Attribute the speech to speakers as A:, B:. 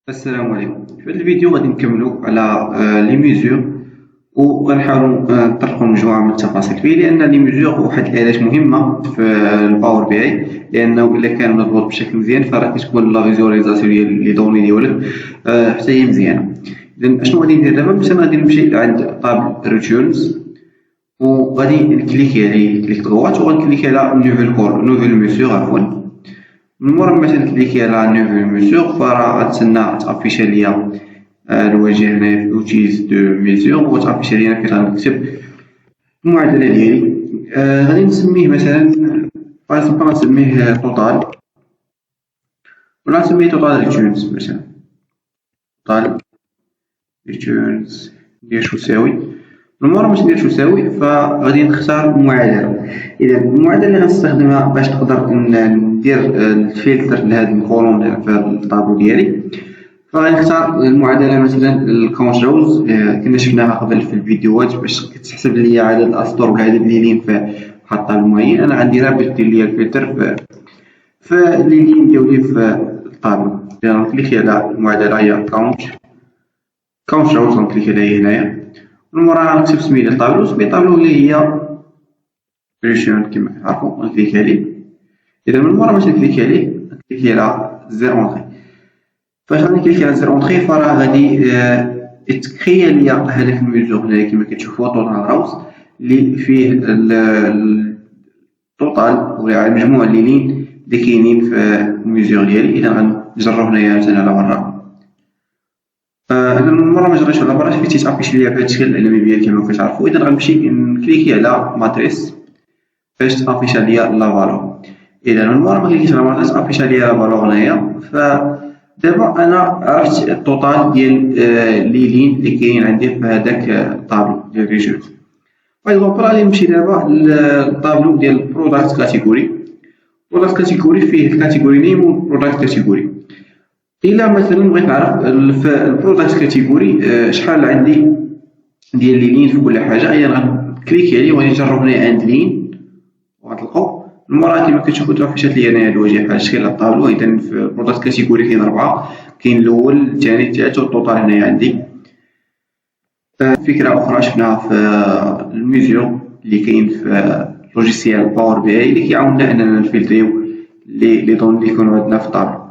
A: السلام عليكم. في هذا الفيديو غادي نكملوا على لي ميزور وغنحاولوا نطرقوا مجموعه من التفاصيل فيه، لان لي ميزور واحد الاداه مهمه في الباور بي اي، لانه الا كان مضبوط بشكل مزيان فراه كتكون لا فيزواليزاسيون ديال لي دوني ديالك حتى هي مزيانه. اذا اشنو غادي ندير دابا؟ مثلا غادي نمشي عند طابل ريتيرنز وغادي نكليكي عليه كليك دغوات وغنكليكي على نوفيل ميزور عفوا. من مورا ما تنكليكي على نوفيل ميزور فراه غتسنى تافيشا ليا الواجهه هنايا في اوتيز دو ميزور وتافيشا ليا فين غنكتب المعادله ديالي. غادي نسميه مثلا باغ غنسميه توتال ولا نسميه توتال ريتيرنز مثلا توتال ريتيرنز. ندير شو يساوي. من مورا باش ندير شو يساوي فغادي نختار المعادله. اذا المعادله اللي غنستخدمها باش نقدر ندير الفلتر لهاد الكولوم في هاد الطابلو ديالي، فغادي نختار المعادله مثلا الكونجوز كنا شفناها قبل في الفيديوهات باش كتحسب لي عدد الاسطر وعدد الليلين في واحد الطابلو معين. انا غنديرها باش دير لي الفلتر في الليلين ديالي في الطابلو. اذا غنكليكي على المعادله هي كونجوز، غنكليكي عليها هنايا. من موراها غنكتب سمية ديال الطابلو، سمية الطابلو اللي هي ريجيون كما كتعرفو غنكليكي عليه. إذا من مورا باش نكليكي عليه نكليكي على زيرو اونطري. فاش غنكليكي على زيرو اونطري فراه غادي يتكريا ليا هداك الميزور هنايا كما كتشوفو توتال راوس اللي فيه التوتال ولا مجموع الليلين اللي كاينين في الميزور ديالي. إذا غنجرو هنايا مثلا على برا. انا من مره ما جريتش على برا فين تيتافيش ليا بهذا الشكل العلامي ديالي كما كتعرفوا. اذا غنمشي نكليكي على ماتريس باش تافيش ليا لا فالور. اذا من مورا ما كليكيتش على ماتريس افيش ليا لا فالور هنايا. فدابا انا عرفت التوتال ديال ليلين اللي كاينين عندي في هذاك الطابلو ديال ريجيون. باغ غادي نمشي دابا للطابلو ديال برودكت كاتيجوري. برودكت كاتيجوري فيه الكاتيجوري نيم والبرودكت كاتيجوري. إلا مثلا بغيت نعرف في البرودكت كاتيجوري شحال عندي ديال لي لين في كل حاجه. اذا غنكليكي عليه وغادي نجرب هنايا عند لين وغتلقاو من مورا كما كتشوفوا تافيشات ليا هنايا الواجهه بحال الشكل الطابلو. اذا في البرودكت كاتيجوري كاين 4، كاين الاول الثاني الثالث والتوتال هنايا عندي. فكره اخرى شفناها في الميزور اللي كاين في لوجيسيال باور بي اي اللي كيعاوننا اننا نفلتريو لي دوني اللي يكونوا عندنا في الطابلو.